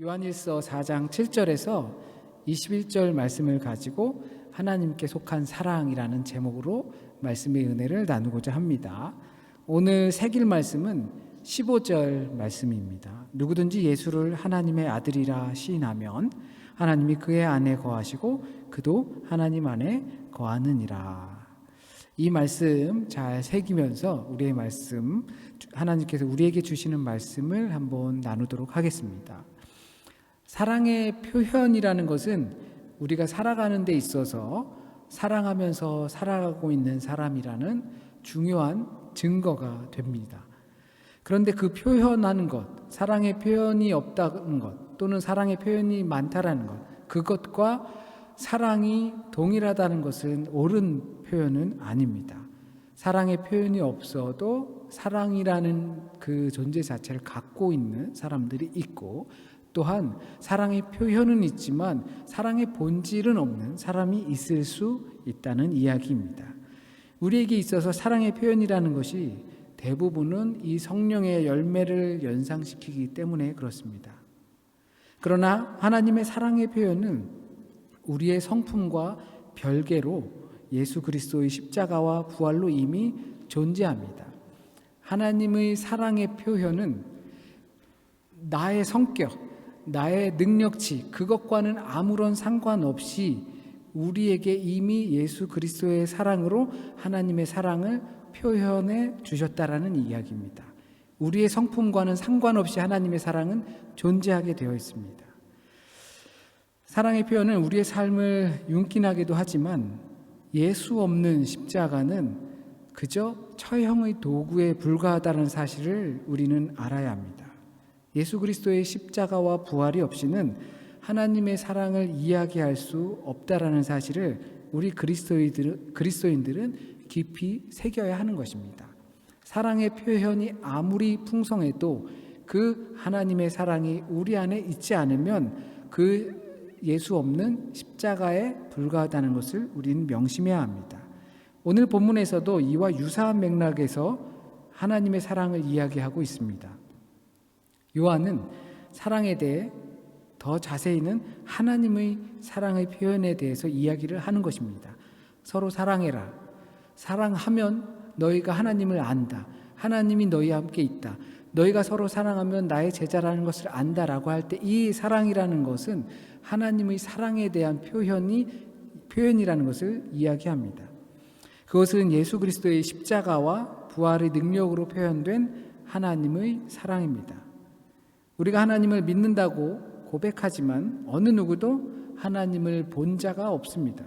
요한일서 4장 7절에서 21절 말씀을 가지고 하나님께 속한 사랑이라는 제목으로 말씀의 은혜를 나누고자 합니다. 오늘 새길 말씀은 15절 말씀입니다. 누구든지 예수를 하나님의 아들이라 시인하면 하나님이 그의 안에 거하시고 그도 하나님 안에 거하느니라. 이 말씀 잘 새기면서 우리의 말씀, 하나님께서 우리에게 주시는 말씀을 한번 나누도록 하겠습니다. 사랑의 표현이라는 것은 우리가 살아가는 데 있어서 사랑하면서 살아가고 있는 사람이라는 중요한 증거가 됩니다. 그런데 그 표현하는 것, 사랑의 표현이 없다는 것, 또는 사랑의 표현이 많다라는 것, 그것과 사랑이 동일하다는 것은 옳은 표현은 아닙니다. 사랑의 표현이 없어도 사랑이라는 그 존재 자체를 갖고 있는 사람들이 있고, 또한 사랑의 표현은 있지만 사랑의 본질은 없는 사람이 있을 수 있다는 이야기입니다. 우리에게 있어서 사랑의 표현이라는 것이 대부분은 이 성령의 열매를 연상시키기 때문에 그렇습니다. 그러나 하나님의 사랑의 표현은 우리의 성품과 별개로 예수 그리스도의 십자가와 부활로 이미 존재합니다. 하나님의 사랑의 표현은 나의 성격, 나의 능력치, 그것과는 아무런 상관없이 우리에게 이미 예수 그리스도의 사랑으로 하나님의 사랑을 표현해 주셨다라는 이야기입니다. 우리의 성품과는 상관없이 하나님의 사랑은 존재하게 되어 있습니다. 사랑의 표현은 우리의 삶을 윤기나게도 하지만 예수 없는 십자가는 그저 처형의 도구에 불과하다는 사실을 우리는 알아야 합니다. 예수 그리스도의 십자가와 부활이 없이는 하나님의 사랑을 이야기할 수 없다라는 사실을 우리 그리스도인들은 깊이 새겨야 하는 것입니다. 사랑의 표현이 아무리 풍성해도 그 하나님의 사랑이 우리 안에 있지 않으면 그 예수 없는 십자가에 불과하다는 것을 우리는 명심해야 합니다. 오늘 본문에서도 이와 유사한 맥락에서 하나님의 사랑을 이야기하고 있습니다. 요한은 사랑에 대해 더 자세히는 하나님의 사랑의 표현에 대해서 이야기를 하는 것입니다. 서로 사랑해라. 사랑하면 너희가 하나님을 안다. 하나님이 너희와 함께 있다. 너희가 서로 사랑하면 나의 제자라는 것을 안다라고 할 때 이 사랑이라는 것은 하나님의 사랑에 대한 표현이라는 것을 이야기합니다. 그것은 예수 그리스도의 십자가와 부활의 능력으로 표현된 하나님의 사랑입니다. 우리가 하나님을 믿는다고 고백하지만 어느 누구도 하나님을 본 자가 없습니다.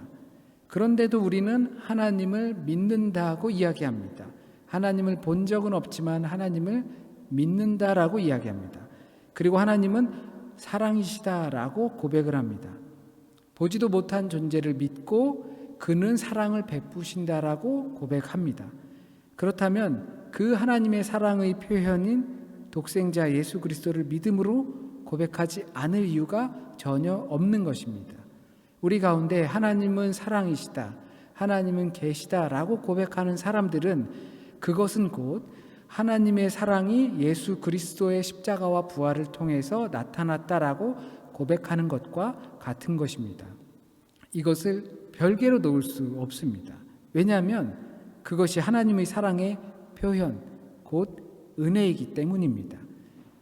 그런데도 우리는 하나님을 믿는다고 이야기합니다. 하나님을 본 적은 없지만 하나님을 믿는다라고 이야기합니다. 그리고 하나님은 사랑이시다라고 고백을 합니다. 보지도 못한 존재를 믿고 그는 사랑을 베푸신다라고 고백합니다. 그렇다면 그 하나님의 사랑의 표현인 독생자 예수 그리스도를 믿음으로 고백하지 않을 이유가 전혀 없는 것입니다. 우리 가운데 하나님은 사랑이시다, 하나님은 계시다라고 고백하는 사람들은 그것은 곧 하나님의 사랑이 예수 그리스도의 십자가와 부활을 통해서 나타났다라고 고백하는 것과 같은 것입니다. 이것을 별개로 놓을 수 없습니다. 왜냐하면 그것이 하나님의 사랑의 표현, 곧 은혜이기 때문입니다.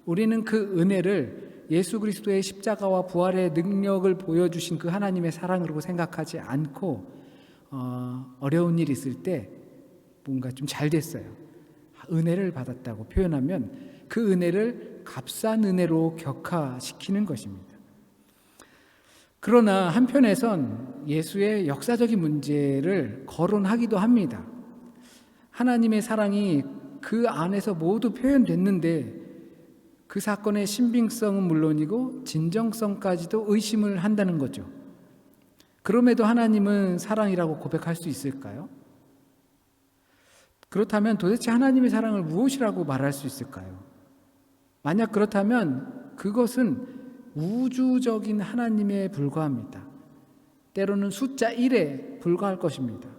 우리는 그 은혜를 예수 그리스도의 십자가와 부활의 능력을 보여주신 그 하나님의 사랑으로 생각하지 않고 어려운 일이 있을 때 뭔가 좀 잘 됐어요. 은혜를 받았다고 표현하면 그 은혜를 값싼 은혜로 격화시키는 것입니다. 그러나 한편에선 예수의 역사적인 문제를 거론하기도 합니다. 하나님의 사랑이 그 안에서 모두 표현됐는데 그 사건의 신빙성은 물론이고 진정성까지도 의심을 한다는 거죠. 그럼에도 하나님은 사랑이라고 고백할 수 있을까요? 그렇다면 도대체 하나님의 사랑을 무엇이라고 말할 수 있을까요? 만약 그렇다면 그것은 우주적인 하나님에 불과합니다. 때로는 숫자 1에 불과할 것입니다.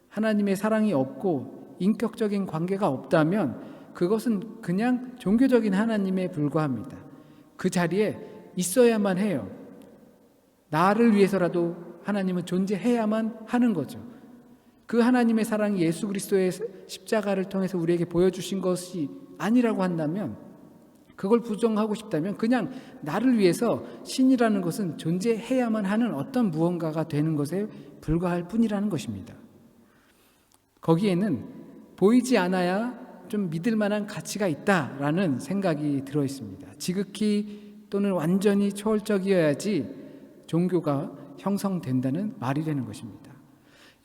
하나님의 사랑이 없고 인격적인 관계가 없다면 그것은 그냥 종교적인 하나님에 불과합니다. 그 자리에 있어야만 해요. 나를 위해서라도 하나님은 존재해야만 하는 거죠. 그 하나님의 사랑이 예수 그리스도의 십자가를 통해서 우리에게 보여주신 것이 아니라고 한다면, 그걸 부정하고 싶다면 그냥 나를 위해서 신이라는 것은 존재해야만 하는 어떤 무언가가 되는 것에 불과할 뿐이라는 것입니다. 거기에는 보이지 않아야 좀 믿을 만한 가치가 있다라는 생각이 들어 있습니다. 지극히 또는 완전히 초월적이어야지 종교가 형성된다는 말이 되는 것입니다.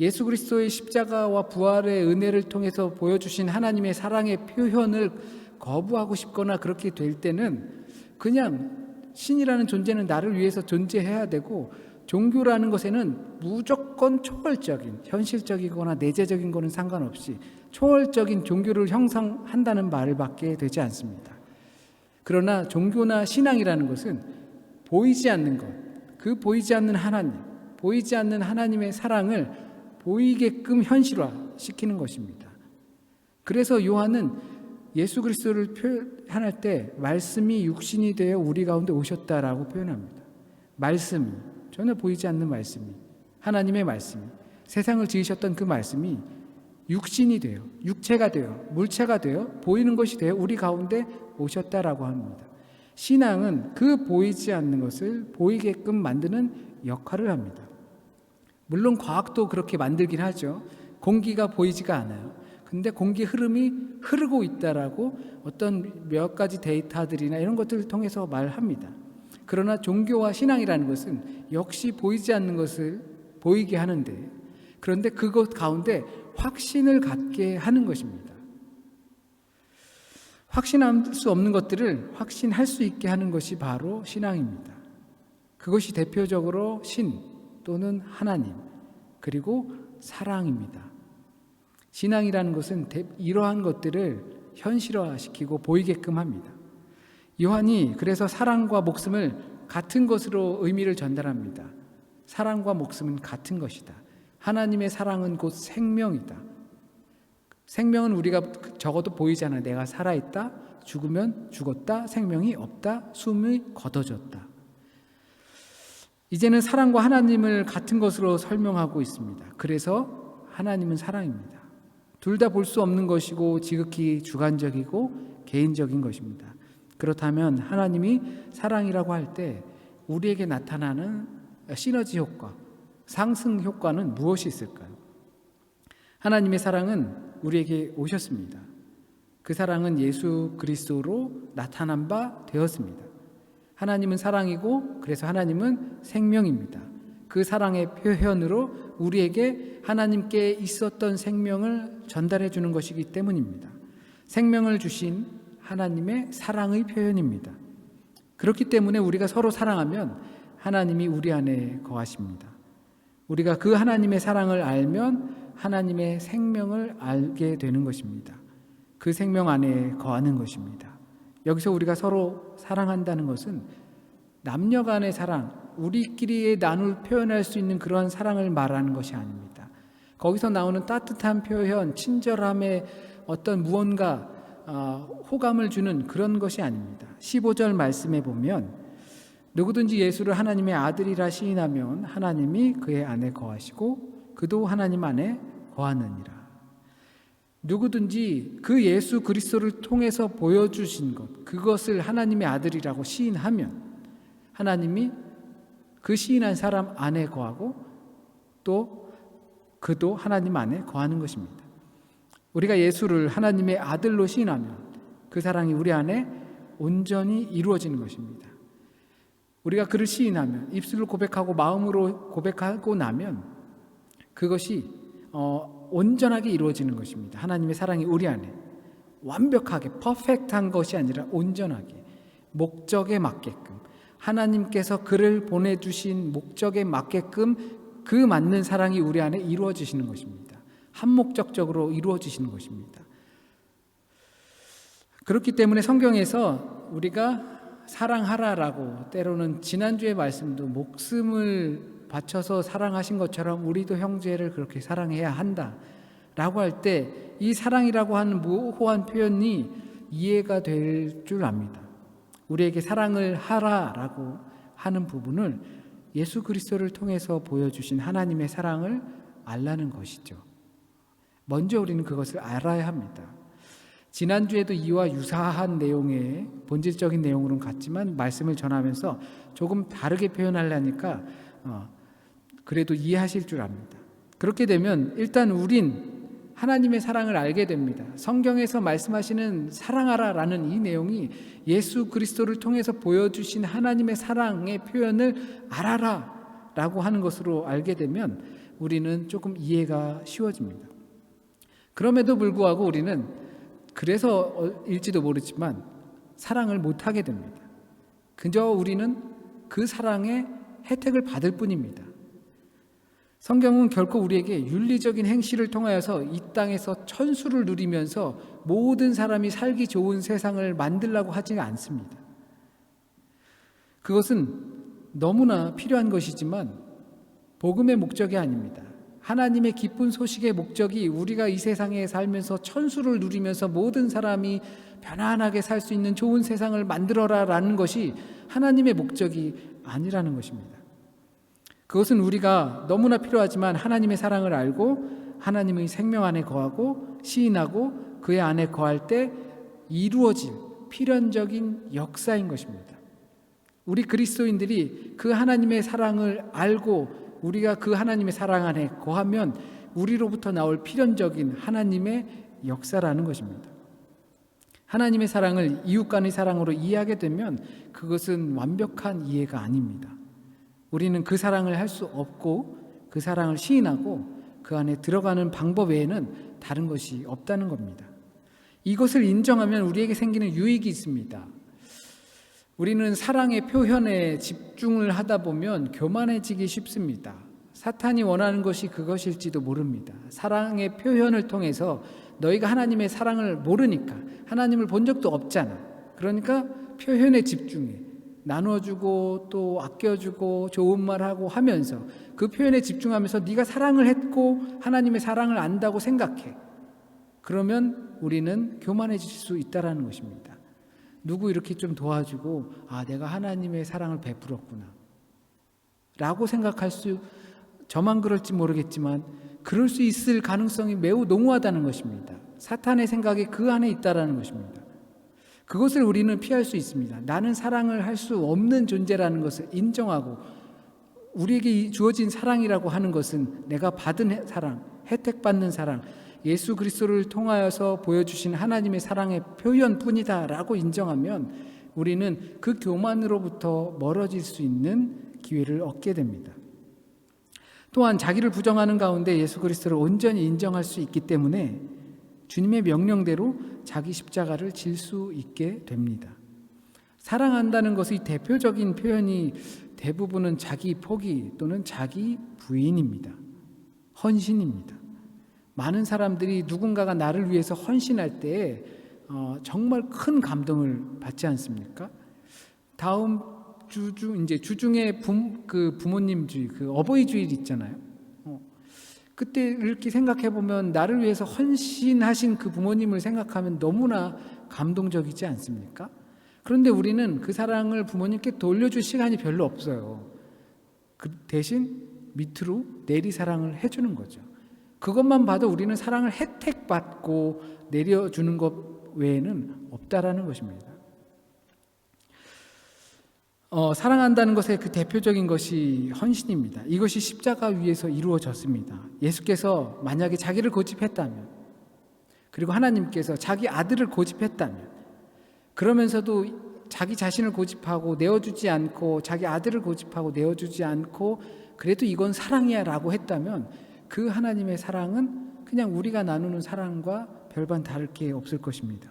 예수 그리스도의 십자가와 부활의 은혜를 통해서 보여주신 하나님의 사랑의 표현을 거부하고 싶거나 그렇게 될 때는 그냥 신이라는 존재는 나를 위해서 존재해야 되고, 종교라는 것에는 무조건 초월적인, 현실적이거나 내재적인 거는 상관없이 초월적인 종교를 형성한다는 말을 받게 되지 않습니다. 그러나 종교나 신앙이라는 것은 보이지 않는 것, 그 보이지 않는 하나님, 보이지 않는 하나님의 사랑을 보이게끔 현실화시키는 것입니다. 그래서 요한은 예수 그리스도를 표현할 때 말씀이 육신이 되어 우리 가운데 오셨다라고 표현합니다. 말씀이, 전혀 보이지 않는 말씀이, 하나님의 말씀이, 세상을 지으셨던 그 말씀이 육신이 되어, 육체가 되어, 물체가 되어, 보이는 것이 되어 우리 가운데 오셨다라고 합니다. 신앙은 그 보이지 않는 것을 보이게끔 만드는 역할을 합니다. 물론 과학도 그렇게 만들긴 하죠. 공기가 보이지가 않아요. 근데 공기 흐름이 흐르고 있다라고 어떤 몇 가지 데이터들이나 이런 것들을 통해서 말합니다. 그러나 종교와 신앙이라는 것은 역시 보이지 않는 것을 보이게 하는데, 그런데 그것 가운데 확신을 갖게 하는 것입니다. 확신할 수 없는 것들을 확신할 수 있게 하는 것이 바로 신앙입니다. 그것이 대표적으로 신 또는 하나님, 그리고 사랑입니다. 신앙이라는 것은 이러한 것들을 현실화시키고 보이게끔 합니다. 요한이 그래서 사랑과 목숨을 같은 것으로 의미를 전달합니다. 사랑과 목숨은 같은 것이다. 하나님의 사랑은 곧 생명이다. 생명은 우리가 적어도 보이잖아. 내가 살아있다, 죽으면 죽었다, 생명이 없다, 숨이 걷어졌다. 이제는 사랑과 하나님을 같은 것으로 설명하고 있습니다. 그래서 하나님은 사랑입니다. 둘 다 볼 수 없는 것이고 지극히 주관적이고 개인적인 것입니다. 그렇다면 하나님이 사랑이라고 할 때 우리에게 나타나는 시너지 효과, 상승 효과는 무엇이 있을까요? 하나님의 사랑은 우리에게 오셨습니다. 그 사랑은 예수 그리스도로 나타난 바 되었습니다. 하나님은 사랑이고 그래서 하나님은 생명입니다. 그 사랑의 표현으로 우리에게 하나님께 있었던 생명을 전달해 주는 것이기 때문입니다. 생명을 주신 하나님의 사랑의 표현입니다. 그렇기 때문에 우리가 서로 사랑하면 하나님이 우리 안에 거하십니다. 우리가 그 하나님의 사랑을 알면 하나님의 생명을 알게 되는 것입니다. 그 생명 안에 거하는 것입니다. 여기서 우리가 서로 사랑한다는 것은 남녀 간의 사랑, 우리끼리 나눌 표현할 수 있는 그러한 사랑을 말하는 것이 아닙니다. 거기서 나오는 따뜻한 표현, 친절함의 어떤 무언가 호감을 주는 그런 것이 아닙니다. 15절 말씀에 보면 누구든지 예수를 하나님의 아들이라 시인하면 하나님이 그의 안에 거하시고 그도 하나님 안에 거하느니라. 누구든지 그 예수 그리스도를 통해서 보여주신 것, 그것을 하나님의 아들이라고 시인하면 하나님이 그 시인한 사람 안에 거하고 또 그도 하나님 안에 거하는 것입니다. 우리가 예수를 하나님의 아들로 시인하면 그 사랑이 우리 안에 온전히 이루어지는 것입니다. 우리가 그를 시인하면, 입술로 고백하고 마음으로 고백하고 나면 그것이 온전하게 이루어지는 것입니다. 하나님의 사랑이 우리 안에 완벽하게 퍼펙트한 것이 아니라 온전하게 목적에 맞게끔, 하나님께서 그를 보내주신 목적에 맞게끔 그 맞는 사랑이 우리 안에 이루어지시는 것입니다. 한목적적으로 이루어지시는 것입니다. 그렇기 때문에 성경에서 우리가 사랑하라라고, 때로는 지난주의 말씀도 목숨을 바쳐서 사랑하신 것처럼 우리도 형제를 그렇게 사랑해야 한다라고 할 때 이 사랑이라고 하는 모호한 표현이 이해가 될 줄 압니다. 우리에게 사랑을 하라라고 하는 부분을 예수 그리스도를 통해서 보여주신 하나님의 사랑을 알라는 것이죠. 먼저 우리는 그것을 알아야 합니다. 지난주에도 이와 유사한 내용의 본질적인 내용으로는 같지만 말씀을 전하면서 조금 다르게 표현하려니까 그래도 이해하실 줄 압니다. 그렇게 되면 일단 우린 하나님의 사랑을 알게 됩니다. 성경에서 말씀하시는 사랑하라라는 이 내용이 예수 그리스도를 통해서 보여주신 하나님의 사랑의 표현을 알아라라고 하는 것으로 알게 되면 우리는 조금 이해가 쉬워집니다. 그럼에도 불구하고 우리는 그래서일지도 모르지만 사랑을 못하게 됩니다. 그저 우리는 그 사랑의 혜택을 받을 뿐입니다. 성경은 결코 우리에게 윤리적인 행실을 통하여서 이 땅에서 천수를 누리면서 모든 사람이 살기 좋은 세상을 만들려고 하지 않습니다. 그것은 너무나 필요한 것이지만 복음의 목적이 아닙니다. 하나님의 기쁜 소식의 목적이 우리가 이 세상에 살면서 천수를 누리면서 모든 사람이 편안하게 살 수 있는 좋은 세상을 만들어라라는 것이 하나님의 목적이 아니라는 것입니다. 그것은 우리가 너무나 필요하지만 하나님의 사랑을 알고 하나님의 생명 안에 거하고 시인하고 그의 안에 거할 때 이루어질 필연적인 역사인 것입니다. 우리 그리스도인들이 그 하나님의 사랑을 알고 우리가 그 하나님의 사랑 안에 거하면 우리로부터 나올 필연적인 하나님의 역사라는 것입니다. 하나님의 사랑을 이웃 간의 사랑으로 이해하게 되면 그것은 완벽한 이해가 아닙니다. 우리는 그 사랑을 할 수 없고 그 사랑을 시인하고 그 안에 들어가는 방법 외에는 다른 것이 없다는 겁니다. 이것을 인정하면 우리에게 생기는 유익이 있습니다. 우리는 사랑의 표현에 집중을 하다 보면 교만해지기 쉽습니다. 사탄이 원하는 것이 그것일지도 모릅니다. 사랑의 표현을 통해서 너희가 하나님의 사랑을 모르니까 하나님을 본 적도 없잖아. 그러니까 표현에 집중해. 나눠주고 또 아껴주고 좋은 말하고 하면서 그 표현에 집중하면서 네가 사랑을 했고 하나님의 사랑을 안다고 생각해. 그러면 우리는 교만해질 수 있다는 것입니다. 누구 이렇게 좀 도와주고 내가 하나님의 사랑을 베풀었구나 라고 생각할 수, 저만 그럴지 모르겠지만 그럴 수 있을 가능성이 매우 농후하다는 것입니다. 사탄의 생각이 그 안에 있다는 것입니다. 그것을 우리는 피할 수 있습니다. 나는 사랑을 할 수 없는 존재라는 것을 인정하고 우리에게 주어진 사랑이라고 하는 것은 내가 받은 사랑, 혜택받는 사랑, 예수 그리스도를 통하여서 보여주신 하나님의 사랑의 표현뿐이다 라고 인정하면 우리는 그 교만으로부터 멀어질 수 있는 기회를 얻게 됩니다. 또한 자기를 부정하는 가운데 예수 그리스도를 온전히 인정할 수 있기 때문에 주님의 명령대로 자기 십자가를 질 수 있게 됩니다. 사랑한다는 것의 대표적인 표현이 대부분은 자기 포기 또는 자기 부인입니다. 헌신입니다. 많은 사람들이 누군가가 나를 위해서 헌신할 때 정말 큰 감동을 받지 않습니까? 다음 주중에 부모님 주일, 어버이 주일 있잖아요. 그때 이렇게 생각해 보면 나를 위해서 헌신하신 그 부모님을 생각하면 너무나 감동적이지 않습니까? 그런데 우리는 그 사랑을 부모님께 돌려줄 시간이 별로 없어요. 그 대신 밑으로 내리 사랑을 해주는 거죠. 그것만 봐도 우리는 사랑을 혜택받고 내려주는 것 외에는 없다라는 것입니다. 사랑한다는 것의 그 대표적인 것이 헌신입니다. 이것이 십자가 위에서 이루어졌습니다. 예수께서 만약에 자기를 고집했다면, 그리고 하나님께서 자기 아들을 고집했다면, 그러면서도 자기 자신을 고집하고 내어주지 않고 자기 아들을 고집하고 내어주지 않고 그래도 이건 사랑이야 라고 했다면 그 하나님의 사랑은 그냥 우리가 나누는 사랑과 별반 다를 게 없을 것입니다.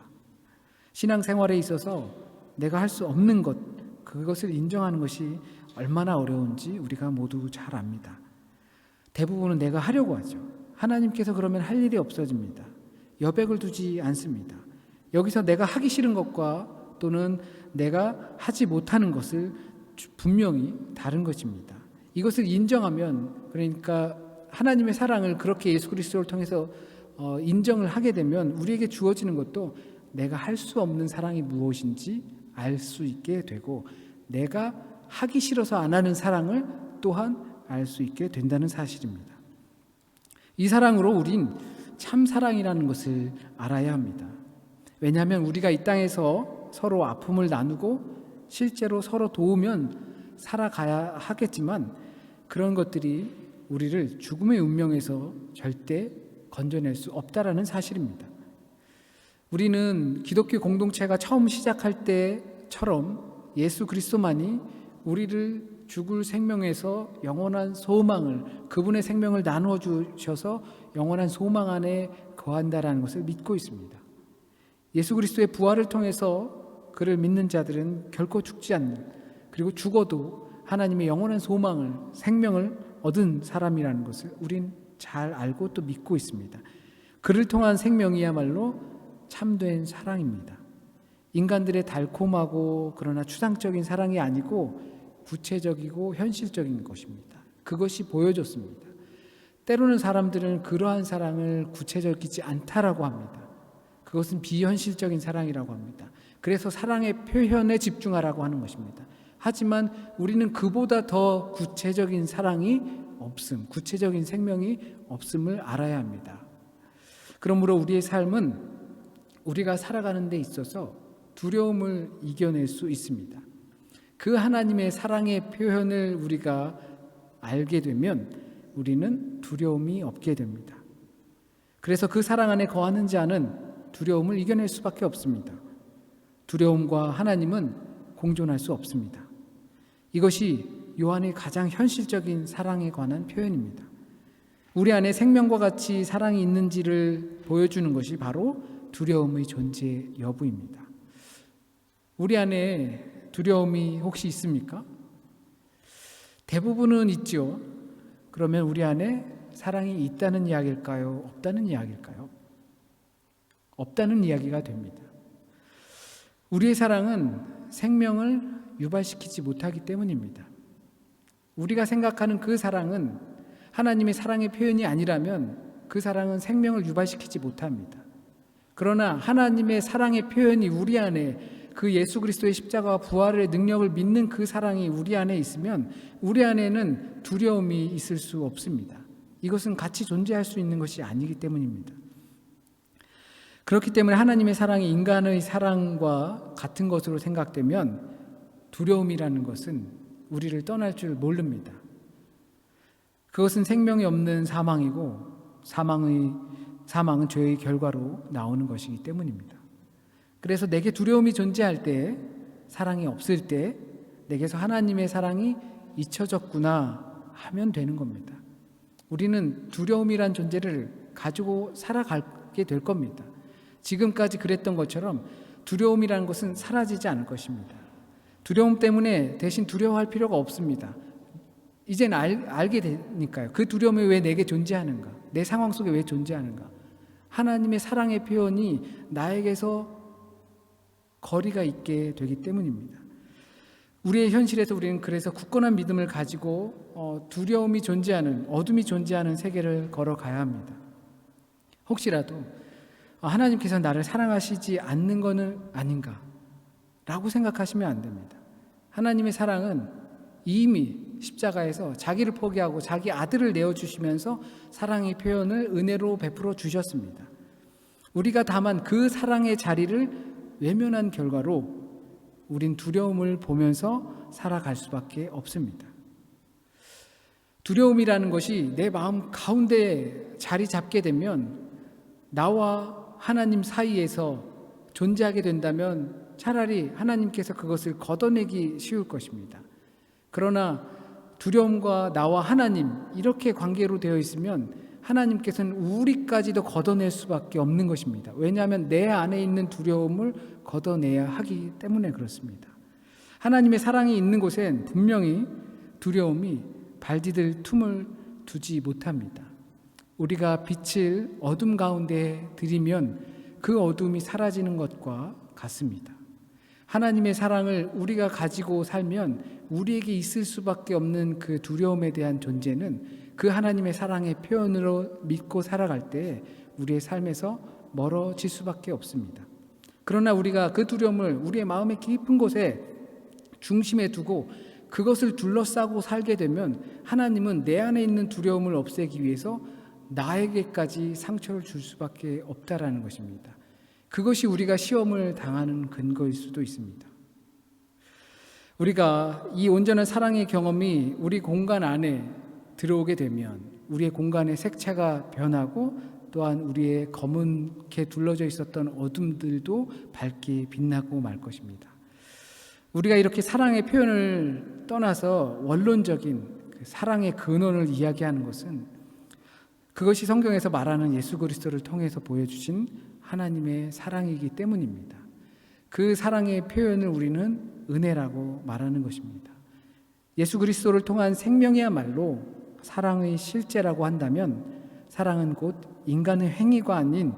신앙생활에 있어서 내가 할 수 없는 것, 그것을 인정하는 것이 얼마나 어려운지 우리가 모두 잘 압니다. 대부분은 내가 하려고 하죠. 하나님께서 그러면 할 일이 없어집니다. 여백을 두지 않습니다. 여기서 내가 하기 싫은 것과 또는 내가 하지 못하는 것을 분명히 다른 것입니다. 이것을 인정하면, 그러니까 하나님의 사랑을 그렇게 예수 그리스도를 통해서 인정을 하게 되면 우리에게 주어지는 것도 내가 할 수 없는 사랑이 무엇인지 알 수 있게 되고 내가 하기 싫어서 안 하는 사랑을 또한 알 수 있게 된다는 사실입니다. 이 사랑으로 우린 참 사랑이라는 것을 알아야 합니다. 왜냐하면 우리가 이 땅에서 서로 아픔을 나누고 실제로 서로 도우면 살아가야 하겠지만 그런 것들이 우리를 죽음의 운명에서 절대 건져낼 수 없다라는 사실입니다. 우리는 기독교 공동체가 처음 시작할 때처럼 예수 그리스도만이 우리를 죽을 생명에서 영원한 소망을, 그분의 생명을 나누어 주셔서 영원한 소망 안에 거한다라는 것을 믿고 있습니다. 예수 그리스도의 부활을 통해서 그를 믿는 자들은 결코 죽지 않는, 그리고 죽어도 하나님의 영원한 소망을, 생명을 얻은 사람이라는 것을 우린 잘 알고 또 믿고 있습니다. 그를 통한 생명이야말로 참된 사랑입니다. 인간들의 달콤하고 그러나 추상적인 사랑이 아니고 구체적이고 현실적인 것입니다. 그것이 보여졌습니다. 때로는 사람들은 그러한 사랑을 구체적이지 않다라고 합니다. 그것은 비현실적인 사랑이라고 합니다. 그래서 사랑의 표현에 집중하라고 하는 것입니다. 하지만 우리는 그보다 더 구체적인 사랑이 없음, 구체적인 생명이 없음을 알아야 합니다. 그러므로 우리의 삶은 우리가 살아가는 데 있어서 두려움을 이겨낼 수 있습니다. 그 하나님의 사랑의 표현을 우리가 알게 되면 우리는 두려움이 없게 됩니다. 그래서 그 사랑 안에 거하는 자는 두려움을 이겨낼 수밖에 없습니다. 두려움과 하나님은 공존할 수 없습니다. 이것이 요한의 가장 현실적인 사랑에 관한 표현입니다. 우리 안에 생명과 같이 사랑이 있는지를 보여주는 것이 바로 두려움의 존재 여부입니다. 우리 안에 두려움이 혹시 있습니까? 대부분은 있죠. 그러면 우리 안에 사랑이 있다는 이야기일까요? 없다는 이야기일까요? 없다는 이야기가 됩니다. 우리의 사랑은 생명을 유발시키지 못하기 때문입니다. 우리가 생각하는 그 사랑은 하나님의 사랑의 표현이 아니라면 그 사랑은 생명을 유발시키지 못합니다. 그러나 하나님의 사랑의 표현이 우리 안에, 그 예수 그리스도의 십자가와 부활의 능력을 믿는 그 사랑이 우리 안에 있으면 우리 안에는 두려움이 있을 수 없습니다. 이것은 같이 존재할 수 있는 것이 아니기 때문입니다. 그렇기 때문에 하나님의 사랑이 인간의 사랑과 같은 것으로 생각되면 두려움이라는 것은 우리를 떠날 줄 모릅니다. 그것은 생명이 없는 사망이고 사망은 죄의 결과로 나오는 것이기 때문입니다. 그래서 내게 두려움이 존재할 때, 사랑이 없을 때 내게서 하나님의 사랑이 잊혀졌구나 하면 되는 겁니다. 우리는 두려움이란 존재를 가지고 살아가게 될 겁니다. 지금까지 그랬던 것처럼 두려움이라는 것은 사라지지 않을 것입니다. 두려움 때문에 대신 두려워할 필요가 없습니다. 이젠 알게 되니까요. 그 두려움이 왜 내게 존재하는가? 내 상황 속에 왜 존재하는가? 하나님의 사랑의 표현이 나에게서 거리가 있게 되기 때문입니다. 우리의 현실에서 우리는 그래서 굳건한 믿음을 가지고 두려움이 존재하는, 어둠이 존재하는 세계를 걸어가야 합니다. 혹시라도 하나님께서 나를 사랑하시지 않는 것은 아닌가 라고 생각하시면 안 됩니다. 하나님의 사랑은 이미 십자가에서 자기를 포기하고 자기 아들을 내어주시면서 사랑의 표현을 은혜로 베풀어 주셨습니다. 우리가 다만 그 사랑의 자리를 외면한 결과로 우린 두려움을 보면서 살아갈 수밖에 없습니다. 두려움이라는 것이 내 마음 가운데 자리 잡게 되면 나와 하나님 사이에서 존재하게 된다면 차라리 하나님께서 그것을 걷어내기 쉬울 것입니다. 그러나 두려움과 나와 하나님 이렇게 관계로 되어 있으면 하나님께서는 우리까지도 걷어낼 수밖에 없는 것입니다. 왜냐하면 내 안에 있는 두려움을 걷어내야 하기 때문에 그렇습니다. 하나님의 사랑이 있는 곳엔 분명히 두려움이 발디딜 틈을 두지 못합니다. 우리가 빛을 어둠 가운데 들이면 그 어둠이 사라지는 것과 같습니다. 하나님의 사랑을 우리가 가지고 살면 우리에게 있을 수밖에 없는 그 두려움에 대한 존재는 그 하나님의 사랑의 표현으로 믿고 살아갈 때 우리의 삶에서 멀어질 수밖에 없습니다. 그러나 우리가 그 두려움을 우리의 마음의 깊은 곳에 중심에 두고 그것을 둘러싸고 살게 되면 하나님은 내 안에 있는 두려움을 없애기 위해서 나에게까지 상처를 줄 수밖에 없다라는 것입니다. 그것이 우리가 시험을 당하는 근거일 수도 있습니다. 우리가 이 온전한 사랑의 경험이 우리 공간 안에 들어오게 되면 우리의 공간의 색채가 변하고 또한 우리의 검은게 둘러져 있었던 어둠들도 밝게 빛나고 말 것입니다. 우리가 이렇게 사랑의 표현을 떠나서 원론적인 그 사랑의 근원을 이야기하는 것은 그것이 성경에서 말하는 예수 그리스도를 통해서 보여주신 하나님의 사랑이기 때문입니다. 그 사랑의 표현을 우리는 은혜라고 말하는 것입니다. 예수 그리스도를 통한 생명이야말로 사랑의 실제라고 한다면 사랑은 곧 인간의 행위가 아닌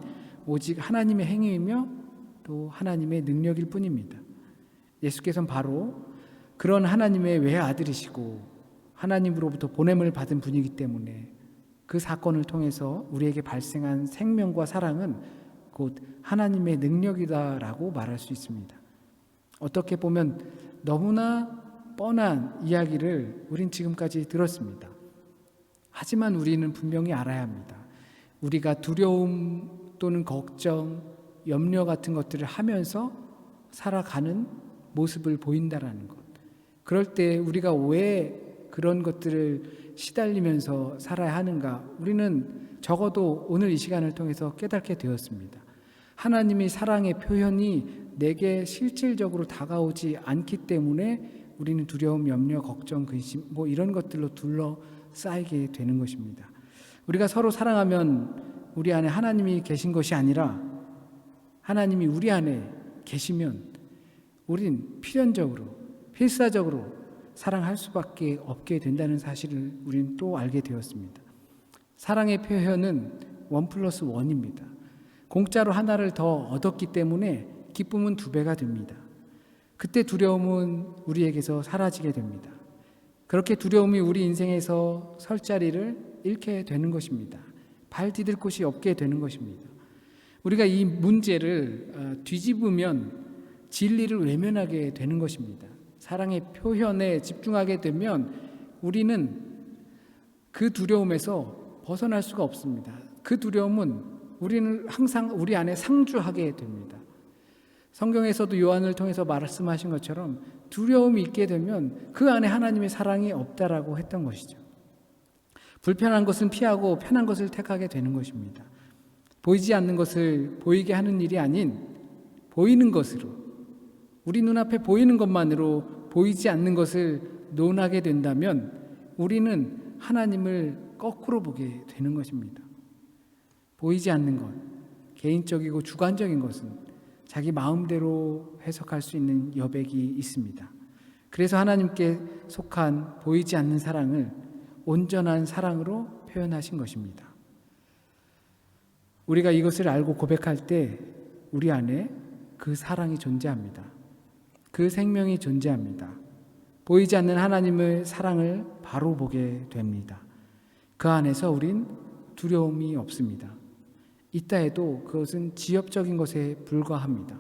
오직 하나님의 행위이며 또 하나님의 능력일 뿐입니다. 예수께서는 바로 그런 하나님의 외아들이시고 하나님으로부터 보냄을 받은 분이기 때문에 그 사건을 통해서 우리에게 발생한 생명과 사랑은 곧 하나님의 능력이다라고 말할 수 있습니다. 어떻게 보면 너무나 뻔한 이야기를 우린 지금까지 들었습니다. 하지만 우리는 분명히 알아야 합니다. 우리가 두려움 또는 걱정, 염려 같은 것들을 하면서 살아가는 모습을 보인다라는 것. 그럴 때 우리가 왜 그런 것들을 시달리면서 살아야 하는가? 우리는 적어도 오늘 이 시간을 통해서 깨닫게 되었습니다. 하나님의 사랑의 표현이 내게 실질적으로 다가오지 않기 때문에 우리는 두려움, 염려, 걱정, 근심 이런 것들로 둘러싸이게 되는 것입니다. 우리가 서로 사랑하면 우리 안에 하나님이 계신 것이 아니라 하나님이 우리 안에 계시면 우린 필사적으로 사랑할 수밖에 없게 된다는 사실을 우리는 또 알게 되었습니다. 사랑의 표현은 1+1입니다. 공짜로 하나를 더 얻었기 때문에 기쁨은 2배가 됩니다. 그때 두려움은 우리에게서 사라지게 됩니다. 그렇게 두려움이 우리 인생에서 설 자리를 잃게 되는 것입니다. 발 디딜 곳이 없게 되는 것입니다. 우리가 이 문제를 뒤집으면 진리를 외면하게 되는 것입니다. 사랑의 표현에 집중하게 되면 우리는 그 두려움에서 벗어날 수가 없습니다. 그 두려움은 우리는 항상 우리 안에 상주하게 됩니다. 성경에서도 요한을 통해서 말씀하신 것처럼 두려움이 있게 되면 그 안에 하나님의 사랑이 없다라고 했던 것이죠. 불편한 것은 피하고 편한 것을 택하게 되는 것입니다. 보이지 않는 것을 보이게 하는 일이 아닌 보이는 것으로, 우리 눈앞에 보이는 것만으로 보이지 않는 것을 논하게 된다면 우리는 하나님을 거꾸로 보게 되는 것입니다. 보이지 않는 것, 개인적이고 주관적인 것은 자기 마음대로 해석할 수 있는 여백이 있습니다. 그래서 하나님께 속한 보이지 않는 사랑을 온전한 사랑으로 표현하신 것입니다. 우리가 이것을 알고 고백할 때 우리 안에 그 사랑이 존재합니다. 그 생명이 존재합니다. 보이지 않는 하나님의 사랑을 바로 보게 됩니다. 그 안에서 우린 두려움이 없습니다. 있다 해도 그것은 지엽적인 것에 불과합니다.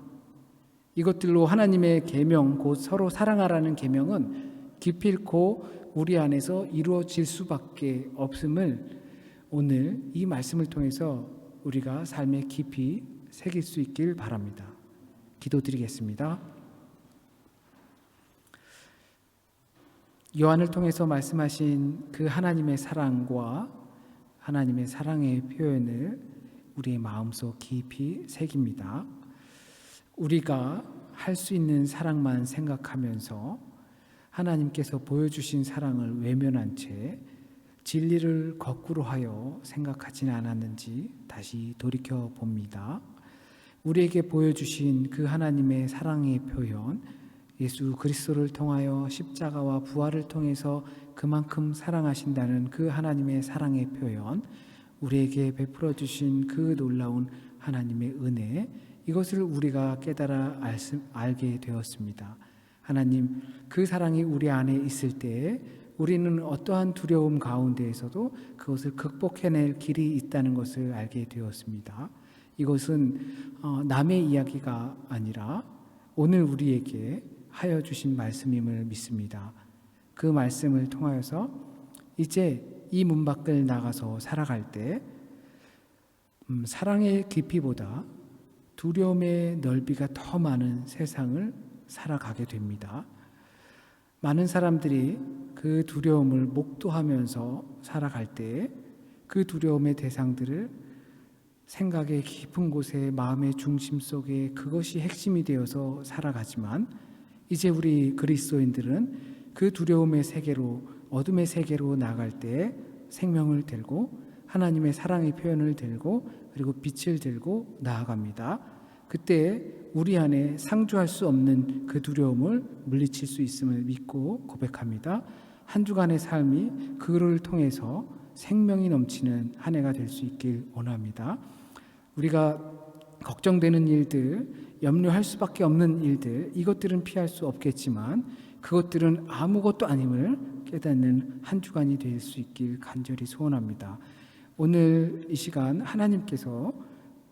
이것들로 하나님의 계명, 곧 서로 사랑하라는 계명은 기필코 우리 안에서 이루어질 수밖에 없음을 오늘 이 말씀을 통해서 우리가 삶에 깊이 새길 수 있길 바랍니다. 기도드리겠습니다. 요한을 통해서 말씀하신 그 하나님의 사랑과 하나님의 사랑의 표현을 우리의 마음속 깊이 새깁니다. 우리가 할 수 있는 사랑만 생각하면서 하나님께서 보여주신 사랑을 외면한 채 진리를 거꾸로 하여 생각하지는 않았는지 다시 돌이켜 봅니다. 우리에게 보여주신 그 하나님의 사랑의 표현, 예수 그리스도를 통하여 십자가와 부활을 통해서 그만큼 사랑하신다는 그 하나님의 사랑의 표현, 우리에게 베풀어 주신 그 놀라운 하나님의 은혜, 이것을 우리가 깨달아 알게 되었습니다. 하나님, 그 사랑이 우리 안에 있을 때에 우리는 어떠한 두려움 가운데에서도 그것을 극복해낼 길이 있다는 것을 알게 되었습니다. 이것은 남의 이야기가 아니라 오늘 우리에게 하여 주신 말씀임을 믿습니다. 그 말씀을 통하여서 이제 이 문 밖을 나가서 살아갈 때 사랑의 깊이보다 두려움의 넓이가 더 많은 세상을 살아가게 됩니다. 많은 사람들이 그 두려움을 목도하면서 살아갈 때 그 두려움의 대상들을 생각의 깊은 곳에 마음의 중심 속에 그것이 핵심이 되어서 살아가지만 이제 우리 그리스도인들은 그 두려움의 세계로 어둠의 세계로 나갈 때 생명을 들고 하나님의 사랑의 표현을 들고 그리고 빛을 들고 나아갑니다. 그때 우리 안에 상주할 수 없는 그 두려움을 물리칠 수 있음을 믿고 고백합니다. 한 주간의 삶이 그를 통해서 생명이 넘치는 한 해가 될 수 있길 원합니다. 우리가 걱정되는 일들, 염려할 수밖에 없는 일들, 이것들은 피할 수 없겠지만 그것들은 아무것도 아님을 깨닫는 한 주간이 될 수 있길 간절히 소원합니다. 오늘 이 시간 하나님께서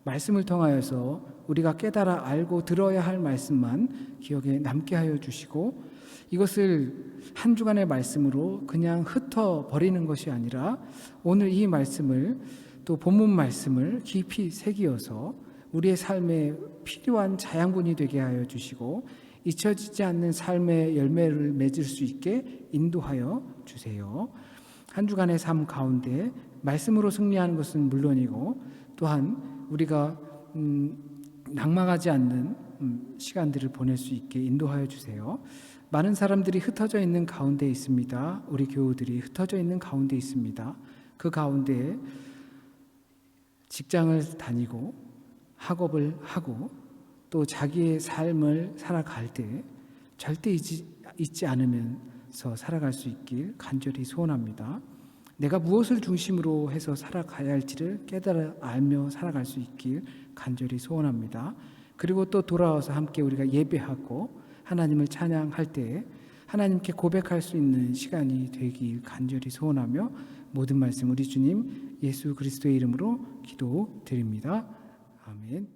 말씀을 통하여서 우리가 깨달아 알고 들어야 할 말씀만 기억에 남게 하여 주시고 이것을 한 주간의 말씀으로 그냥 흩어버리는 것이 아니라 오늘 이 말씀을 또 본문 말씀을 깊이 새기어서 우리의 삶에 필요한 자양분이 되게 하여 주시고 잊혀지지 않는 삶의 열매를 맺을 수 있게 인도하여 주세요. 한 주간의 삶 가운데 말씀으로 승리하는 것은 물론이고 또한 우리가 낙망하지 않는 시간들을 보낼 수 있게 인도하여 주세요. 많은 사람들이 흩어져 있는 가운데 있습니다. 우리 교우들이 흩어져 있는 가운데 있습니다. 그 가운데 직장을 다니고 학업을 하고 또 자기의 삶을 살아갈 때 절대 잊지 않으면서 살아갈 수 있길 간절히 소원합니다. 내가 무엇을 중심으로 해서 살아가야 할지를 깨달아 알며 살아갈 수 있길 간절히 소원합니다. 그리고 또 돌아와서 함께 우리가 예배하고 하나님을 찬양할 때 하나님께 고백할 수 있는 시간이 되길 간절히 소원하며 모든 말씀 우리 주님 예수 그리스도의 이름으로 기도드립니다. 아멘.